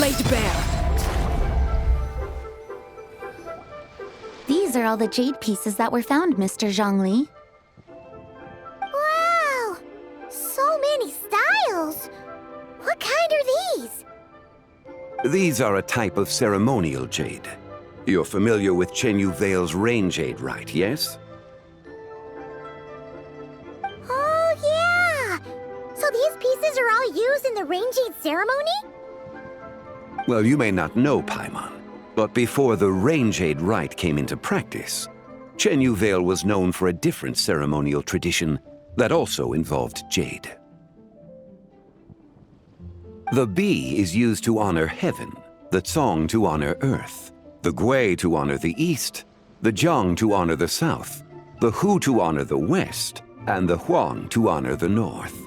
laid bare. These are all the jade pieces that were found, Mr. Zhongli. Wow! So many styles! What kind are these? These are a type of ceremonial jade. You're familiar with Chenyu Vale's rain jade, right, yes? Oh, yeah! So these pieces are all used in the rain jade ceremony? Well, you may not know, Paimon, but before the rain jade rite came into practice, Chenyu Vale was known for a different ceremonial tradition that also involved jade. The Bi is used to honor heaven, the Cong to honor earth, the Gui to honor the east, the Jiang to honor the south, the Hu to honor the west, and the Huang to honor the north.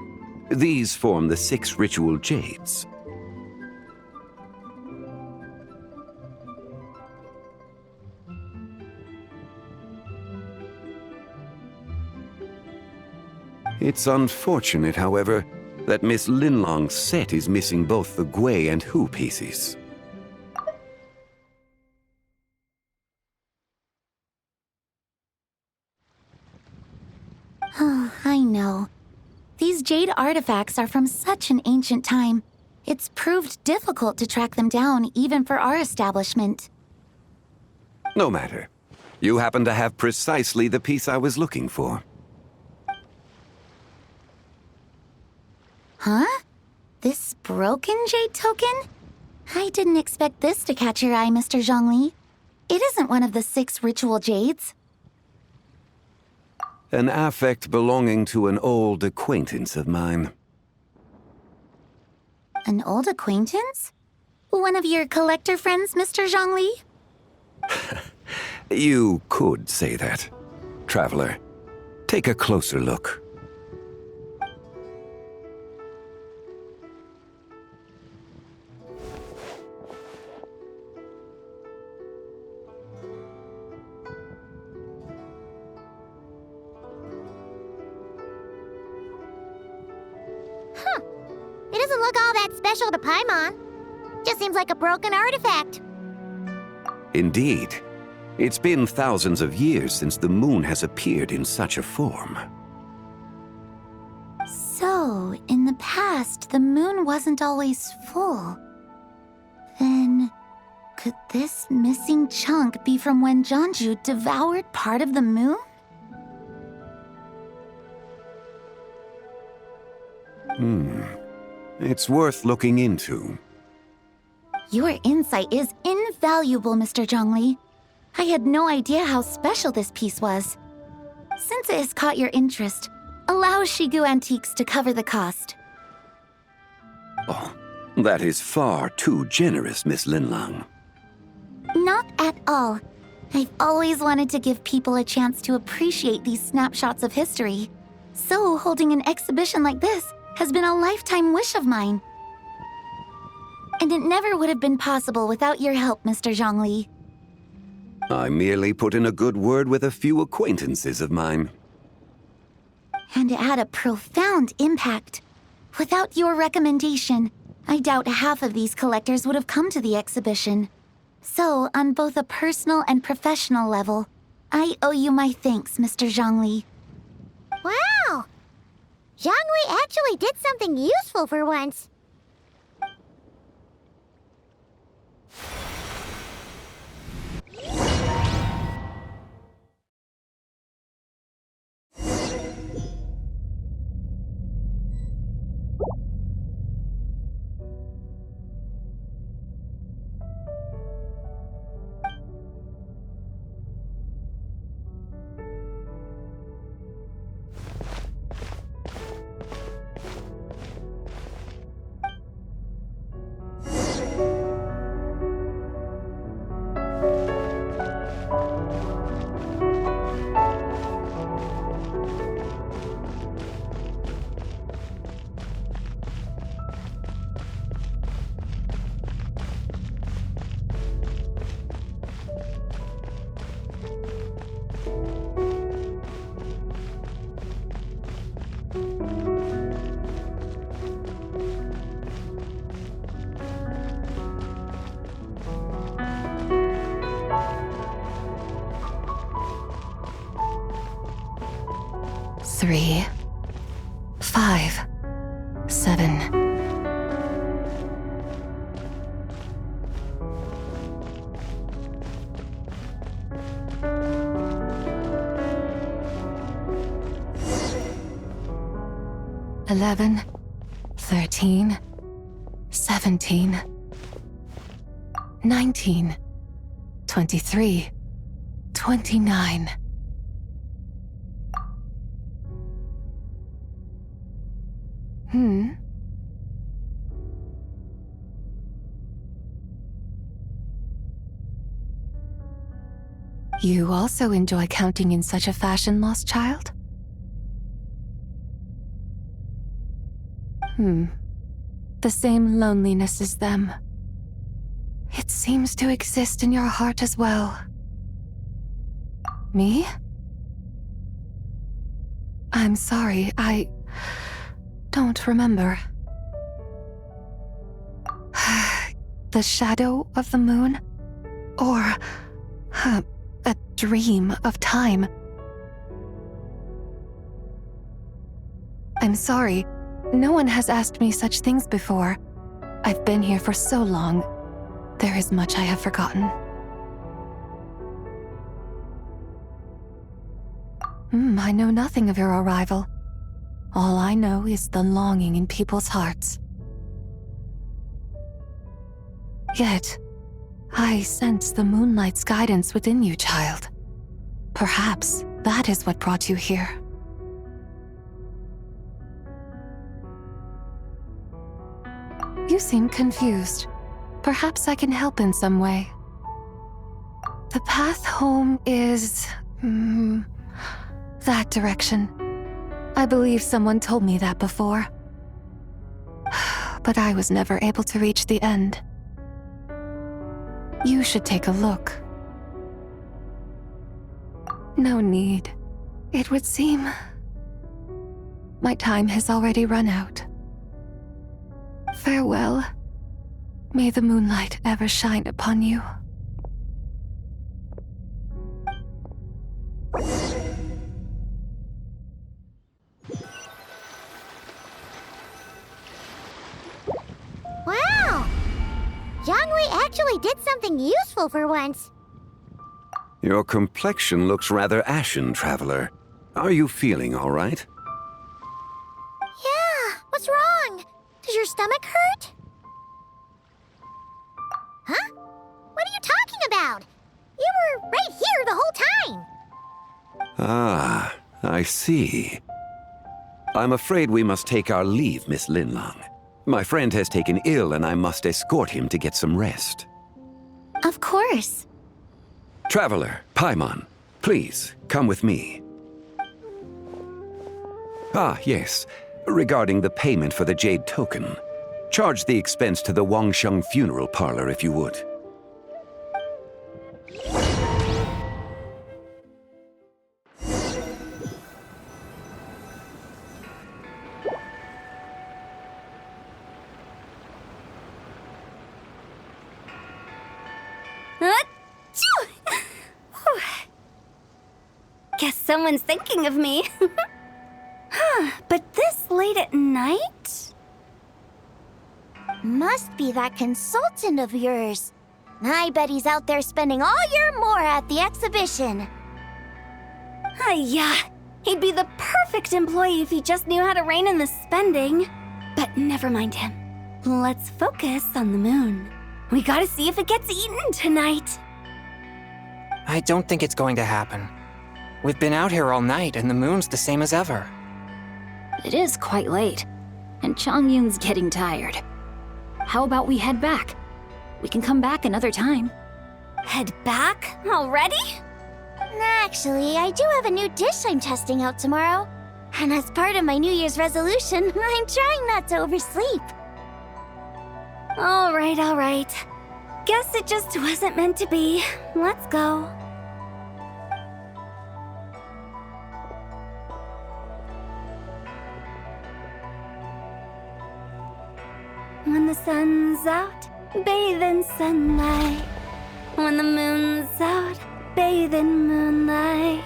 These form the 6 ritual jades. It's unfortunate, however, that Miss Linlong's set is missing both the Gui and Hu pieces. Oh, I know. These jade artifacts are from such an ancient time. It's proved difficult to track them down, even for our establishment. No matter. You happen to have precisely the piece I was looking for. Huh? This broken jade token? I didn't expect this to catch your eye, Mr. Zhongli. It isn't one of the 6 ritual jades. An affect belonging to an old acquaintance of mine. An old acquaintance? One of your collector friends, Mr. Zhongli? You could say that. Traveler, take a closer look. It doesn't look all that special to Paimon. Just seems like a broken artifact. Indeed. It's been thousands of years since the moon has appeared in such a form. So, in the past, the moon wasn't always full. Then, could this missing chunk be from when Jianzhu devoured part of the moon? It's worth looking into. Your insight is invaluable, Mr. Zhongli. I had no idea how special this piece was. Since it has caught your interest, allow Shigu Antiques to cover the cost. Oh, that is far too generous, Miss Linlang. Not at all. I've always wanted to give people a chance to appreciate these snapshots of history. So holding an exhibition like this has been a lifetime wish of mine. And it never would have been possible without your help, Mr. Zhongli. I merely put in a good word with a few acquaintances of mine. And it had a profound impact. Without your recommendation, I doubt half of these collectors would have come to the exhibition. So, on both a personal and professional level, I owe you my thanks, Mr. Zhongli. Wow! Zhongli actually did something useful for once. 3, 5, 7. "11, 13, 17, 19, 23, 29. You also enjoy counting in such a fashion, lost child? The same loneliness as them. It seems to exist in your heart as well. Me? I'm sorry, I don't remember. The shadow of the moon? Or a dream of time? I'm sorry. No one has asked me such things before. I've been here for so long. There is much I have forgotten. I know nothing of your arrival. All I know is the longing in people's hearts. Yet, I sense the moonlight's guidance within you, child. Perhaps that is what brought you here. You seem confused. Perhaps I can help in some way. The path home is... that direction. I believe someone told me that before. But I was never able to reach the end. You should take a look. No need. It would seem my time has already run out. Farewell. May the moonlight ever shine upon you. Wow! Jiangwei actually did something useful for once. Your complexion looks rather ashen, traveler. Are you feeling all right? Yeah, what's wrong? Does your stomach hurt? Huh? What are you talking about? You were right here the whole time. Ah, I see. I'm afraid we must take our leave, Miss Linlang. My friend has taken ill and I must escort him to get some rest. Of course. Traveler, Paimon, please, come with me. Ah, yes. Regarding the payment for the jade token. Charge the expense to the Wangsheng funeral parlor if you would. Guess someone's thinking of me. But this late at night? Must be that consultant of yours. I bet he's out there spending all year more at the exhibition. Yeah, he'd be the perfect employee if he just knew how to rein in the spending. But never mind him. Let's focus on the moon. We gotta see if it gets eaten tonight. I don't think it's going to happen. We've been out here all night and the moon's the same as ever. It is quite late, and Changyun's getting tired. How about we head back? We can come back another time. Head back? Already? Actually, I do have a new dish I'm testing out tomorrow. And as part of my New Year's resolution, I'm trying not to oversleep. All right. Guess it just wasn't meant to be. Let's go. When the sun's out, bathe in sunlight. When the moon's out, bathe in moonlight.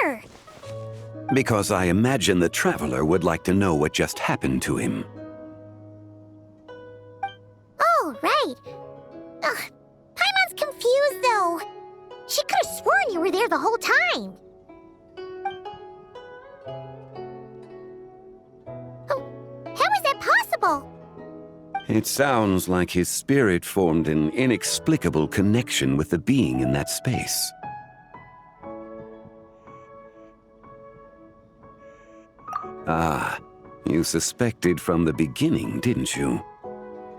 here? Because I imagine the traveler would like to know what just happened to him. Oh, right. Ugh, Paimon's confused, though. She could have sworn you were there the whole time. Oh, how is that possible? It sounds like his spirit formed an inexplicable connection with the being in that space. Ah, you suspected from the beginning, didn't you?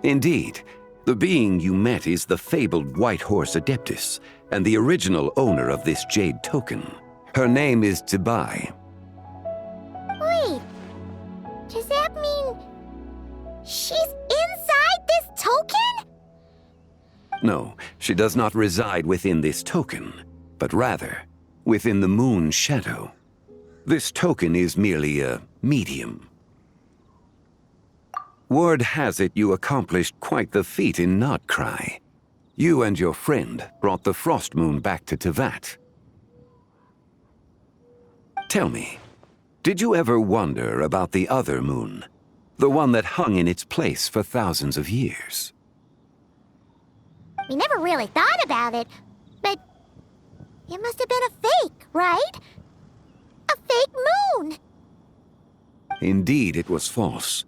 Indeed, the being you met is the fabled White Horse Adeptus, and the original owner of this jade token. Her name is Tibai. Wait, does that mean she's inside this token? No, she does not reside within this token, but rather within the moon's shadow. This token is merely a medium. Word has it you accomplished quite the feat in Notcry. You and your friend brought the Frost Moon back to Tevat. Tell me, did you ever wonder about the other moon? The one that hung in its place for thousands of years? We never really thought about it, but it must have been a fake, right? A fake moon! Indeed, it was false.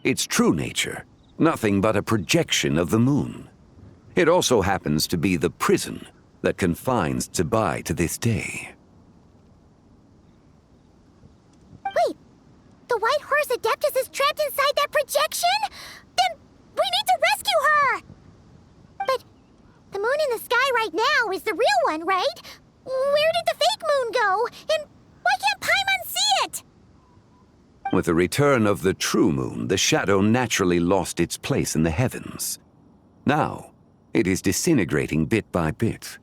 Its true nature, nothing but a projection of the moon. It also happens to be the prison that confines Tibai to this day. Wait, the White Horse Adeptus is trapped inside that projection? Then we need to rescue her! But the moon in the sky right now is the real one, right? Where did the fake moon go? And why can't Paimon see it? With the return of the true moon, the shadow naturally lost its place in the heavens. Now, it is disintegrating bit by bit.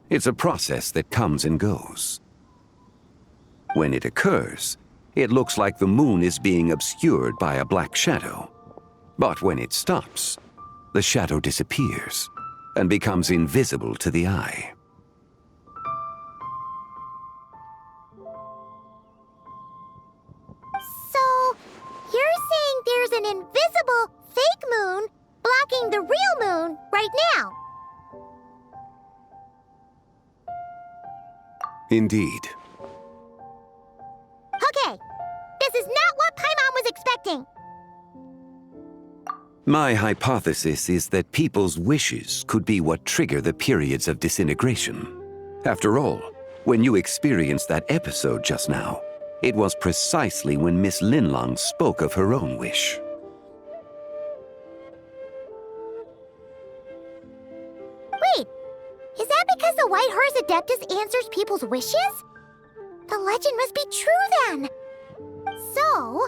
It's a process that comes and goes. When it occurs, it looks like the moon is being obscured by a black shadow. But when it stops, the shadow disappears and becomes invisible to the eye. So, you're saying there's an invisible fake moon blocking the real moon right now? Indeed. Okay, this is not what Paimon was expecting. My hypothesis is that people's wishes could be what trigger the periods of disintegration. After all, when you experienced that episode just now, it was precisely when Miss Linlong spoke of her own wish. Wait, is that because the White Horse Adeptus answers people's wishes? The legend must be true then. So,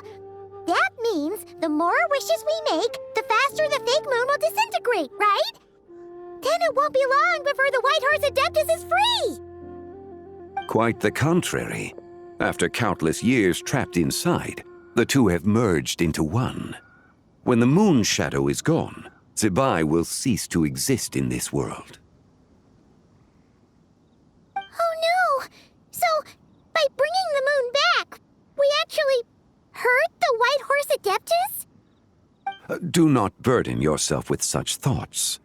that means the more wishes we make, the faster the fake moon will disintegrate, right? Then it won't be long before the White Horse Adeptus is free! Quite the contrary. After countless years trapped inside, the two have merged into one. When the moon shadow is gone, Zibai will cease to exist in this world. Oh no! So, by bringing the moon back, we actually hurt the White Horse Adeptus? Do not burden yourself with such thoughts.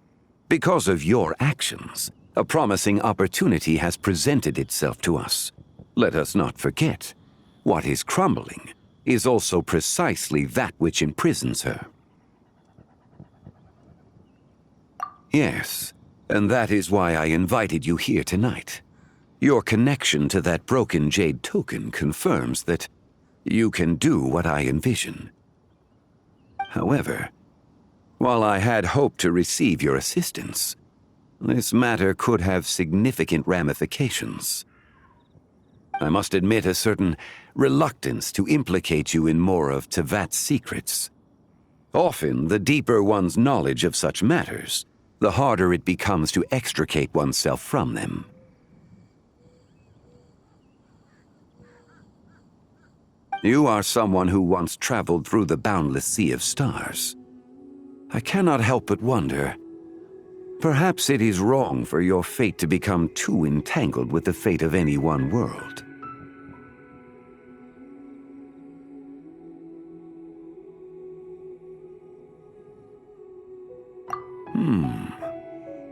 Because of your actions, a promising opportunity has presented itself to us. Let us not forget, what is crumbling is also precisely that which imprisons her. Yes, and that is why I invited you here tonight. Your connection to that broken jade token confirms that you can do what I envision. However, while I had hoped to receive your assistance, this matter could have significant ramifications. I must admit a certain reluctance to implicate you in more of Tevat's secrets. Often, the deeper one's knowledge of such matters, the harder it becomes to extricate oneself from them. You are someone who once traveled through the boundless sea of stars. I cannot help but wonder, perhaps it is wrong for your fate to become too entangled with the fate of any one world.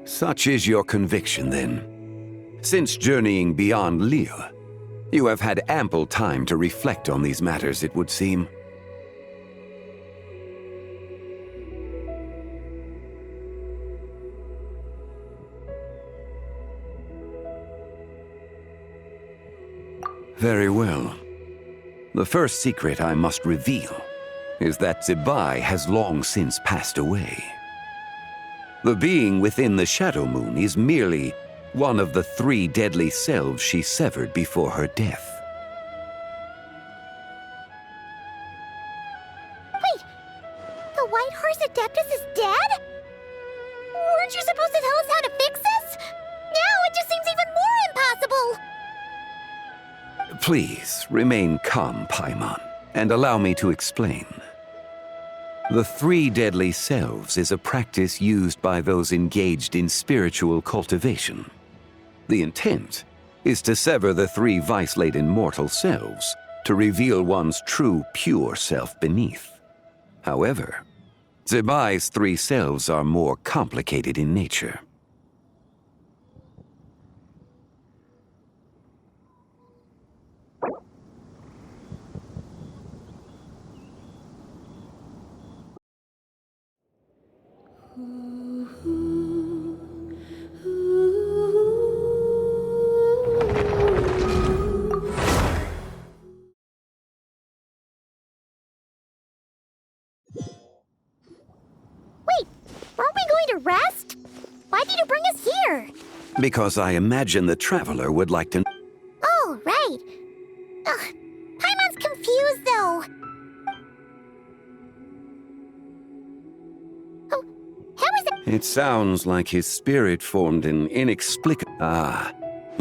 Such is your conviction, then. Since journeying beyond Lille, you have had ample time to reflect on these matters, it would seem. Very well. The first secret I must reveal is that Zebai has long since passed away. The being within the Shadow Moon is merely one of the 3 deadly selves she severed before her death. Wait, the White Horse Adeptus is dead? Weren't you supposed to tell us how to fix this? Now it just seems even more impossible! Please, remain calm, Paimon, and allow me to explain. The 3 deadly selves is a practice used by those engaged in spiritual cultivation. The intent is to sever the 3 vice-laden mortal selves to reveal one's true, pure self beneath. However, Zebai's 3 selves are more complicated in nature. Weren't we going to rest? Why did you bring us here? Because I imagine the traveler would like to... Oh, right. Ugh, Paimon's confused, though. Oh, how is it? It sounds like his spirit formed an inexplicable... Ah,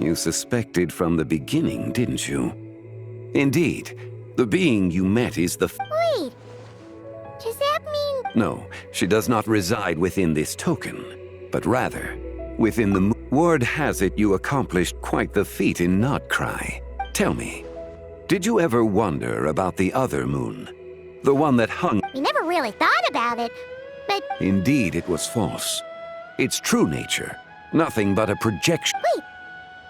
you suspected from the beginning, didn't you? Indeed, the being you met is the... Wait, does that mean... No, she does not reside within this token, but rather within the... Word has it you accomplished quite the feat in Notcry. Tell me, did you ever wonder about the other moon? The one that hung... We never really thought about it, but... Indeed, it was false. Its true nature, nothing but a projection. Wait,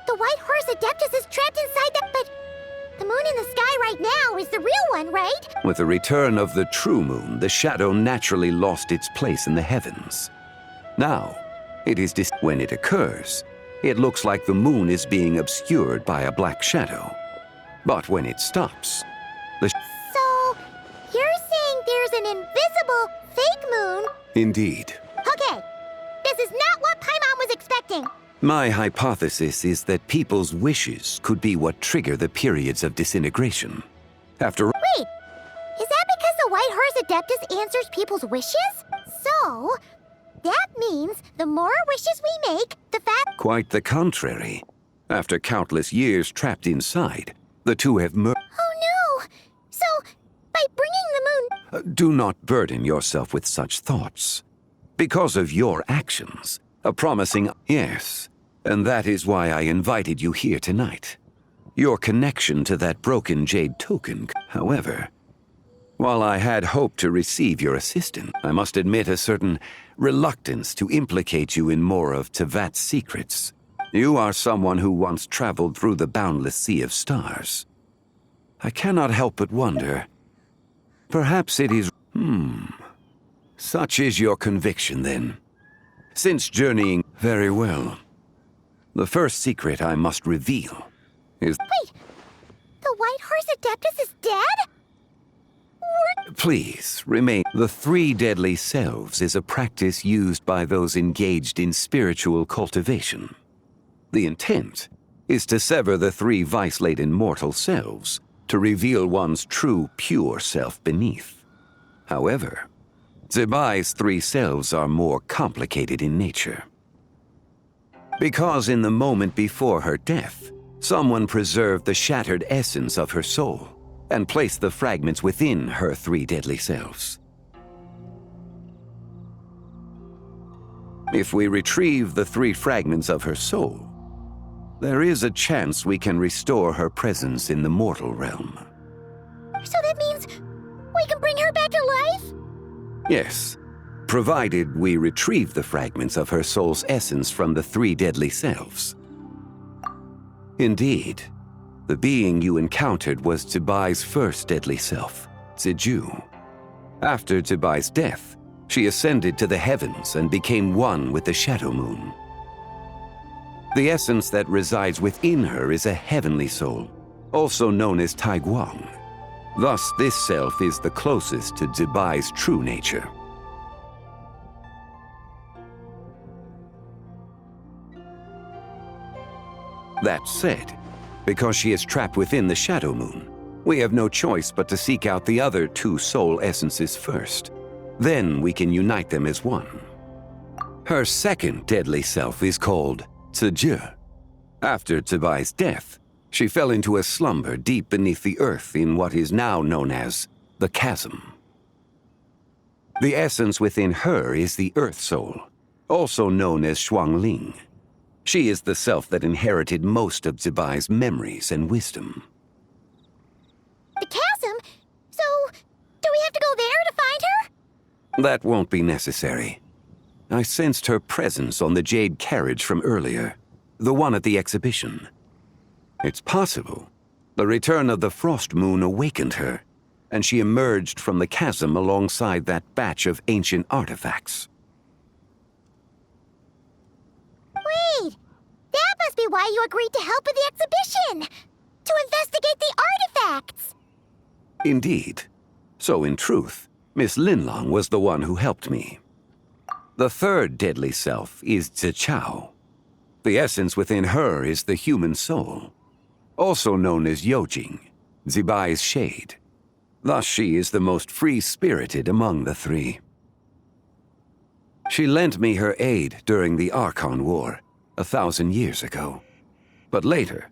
the White Horse Adeptus is trapped inside that... But the moon in the sky right now is the real one, right? With the return of the true moon, the shadow naturally lost its place in the heavens. Now, it is when it occurs, it looks like the moon is being obscured by a black shadow. But when it stops, the... So, you're saying there's an invisible fake moon? Indeed. Okay, this is not what Paimon was expecting. My hypothesis is that people's wishes could be what trigger the periods of disintegration. After... Wait, is that because the White Horse Adeptus answers people's wishes? So, that means the more wishes we make, the fact... Quite the contrary. After countless years trapped inside, the two have Oh no! So, by bringing the moon... Do not burden yourself with such thoughts. Because of your actions, a promising... Yes, and that is why I invited you here tonight. Your connection to that broken jade token, however... While I had hoped to receive your assistance, I must admit a certain reluctance to implicate you in more of Tevat's secrets. You are someone who once traveled through the boundless sea of stars. I cannot help but wonder... Perhaps it is... Such is your conviction, then. Since journeying very well, the first secret I must reveal is... Wait, the White Horse Adeptus is dead? Please, remain. The 3 deadly selves is a practice used by those engaged in spiritual cultivation. The intent is to sever the 3 vice-laden mortal selves to reveal one's true, pure self beneath. However, Zebai's 3 selves are more complicated in nature. Because in the moment before her death, someone preserved the shattered essence of her soul and placed the fragments within her 3 deadly selves. If we retrieve the 3 fragments of her soul, there is a chance we can restore her presence in the mortal realm. So that means we can bring her back to life? Yes, provided we retrieve the fragments of her soul's essence from the three deadly selves. Indeed, the being you encountered was Tibai's first deadly self, Ziju. After Tibai's death, she ascended to the heavens and became one with the Shadow Moon. The essence that resides within her is a heavenly soul, also known as Taiguang. Thus, this self is the closest to Tibai's true nature. That said, because she is trapped within the Shadow Moon, we have no choice but to seek out the other two soul essences first. Then we can unite them as one. Her second deadly self is called Ziju. After Tibai's death, she fell into a slumber deep beneath the earth in what is now known as the Chasm. The essence within her is the Earth Soul, also known as Shuangling. She is the self that inherited most of Tibai's memories and wisdom. The chasm? So, do we have to go there to find her? That won't be necessary. I sensed her presence on the jade carriage from earlier, the one at the exhibition. It's possible the return of the Frost Moon awakened her, and she emerged from the chasm alongside that batch of ancient artifacts. Wait, that must be why you agreed to help with the exhibition! To investigate the artifacts! Indeed. So in truth, Miss Linlong was the one who helped me. The third deadly self is Zichao. The essence within her is the human soul, also known as Yojing, Zibai's shade. Thus she is the most free-spirited among the three. She lent me her aid during the Archon War 1,000 years ago. But later,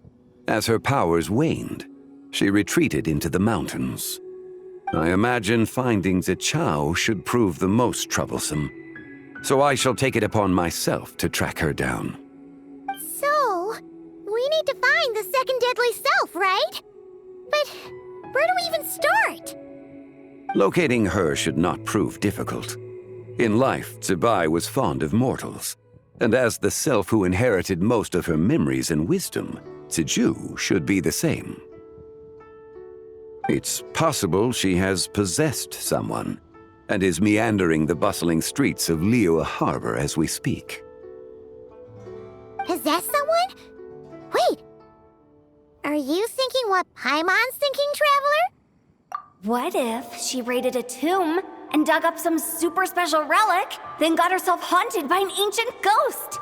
as her powers waned, she retreated into the mountains. I imagine finding Zichao should prove the most troublesome, so I shall take it upon myself to track her down. So, we need to find the second deadly self, right? But where do we even start? Locating her should not prove difficult. In life, Zibai was fond of mortals, and as the self who inherited most of her memories and wisdom, Ziju should be the same. It's possible she has possessed someone, and is meandering the bustling streets of Liyue Harbor as we speak. Possess someone? Wait, are you thinking what Paimon's thinking, Traveler? What if she raided a tomb and dug up some super special relic, then got herself haunted by an ancient ghost?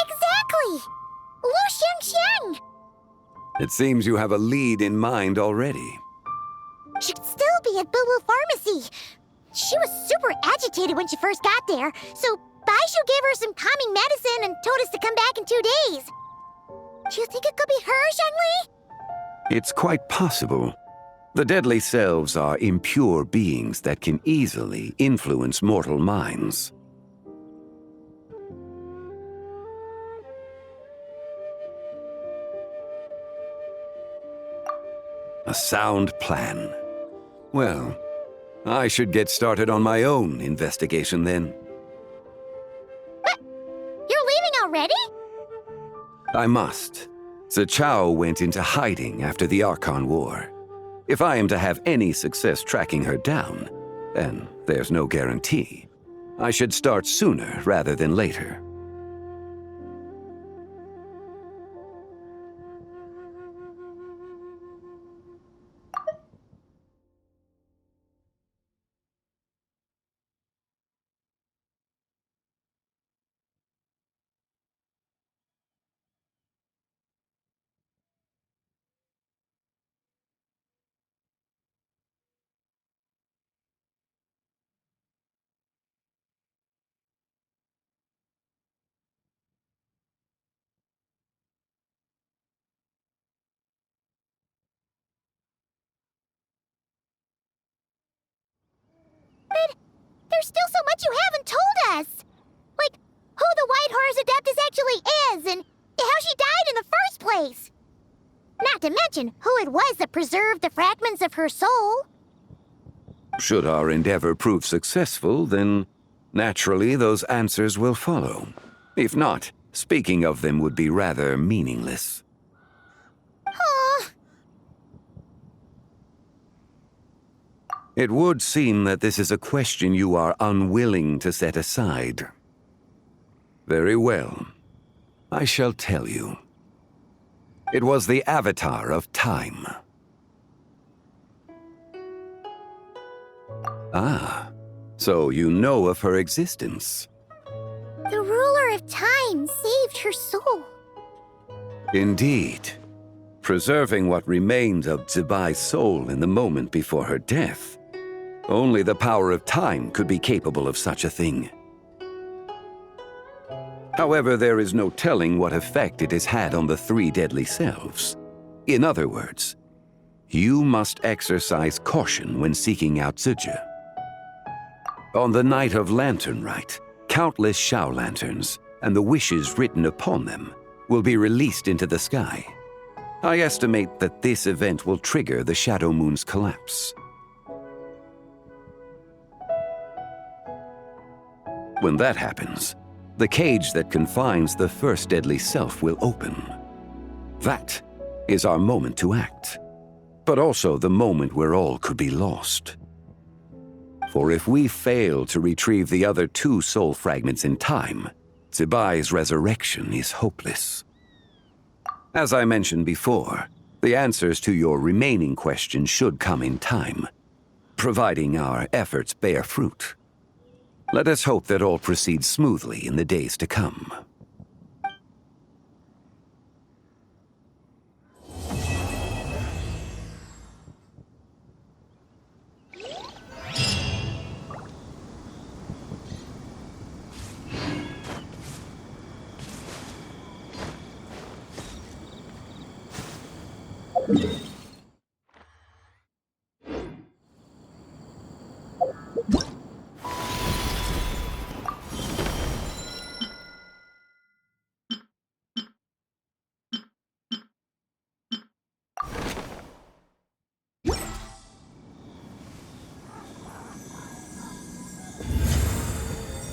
Exactly! Lu Xiangxiang! It seems you have a lead in mind already. Should still be at Boo Boo Pharmacy. She was super agitated when she first got there, so Baishu gave her some calming medicine and told us to come back in 2 days. Do you think it could be her, Shengli? It's quite possible. The deadly selves are impure beings that can easily influence mortal minds. A sound plan. Well, I should get started on my own investigation then. But you're leaving already? I must. Zichao went into hiding after the Archon War. If I am to have any success tracking her down, and there's no guarantee, I should start sooner rather than later. But there's still so much you haven't told us! Like, who the White Horse Adeptus actually is, and how she died in the first place! Not to mention who it was that preserved the fragments of her soul. Should our endeavor prove successful, then naturally those answers will follow. If not, speaking of them would be rather meaningless. It would seem that this is a question you are unwilling to set aside. Very well. I shall tell you. It was the Avatar of Time. Ah, so you know of her existence. The ruler of time saved her soul. Indeed. Preserving what remained of Zibai's soul in the moment before her death. Only the power of time could be capable of such a thing. However, there is no telling what effect it has had on the three deadly selves. In other words, you must exercise caution when seeking out Zija. On the night of Lantern Rite, countless Shao lanterns and the wishes written upon them will be released into the sky. I estimate that this event will trigger the Shadow Moon's collapse. When that happens, the cage that confines the first deadly self will open. That is our moment to act, but also the moment where all could be lost. For if we fail to retrieve the other two soul fragments in time, Zibai's resurrection is hopeless. As I mentioned before, the answers to your remaining questions should come in time, providing our efforts bear fruit. Let us hope that all proceeds smoothly in the days to come.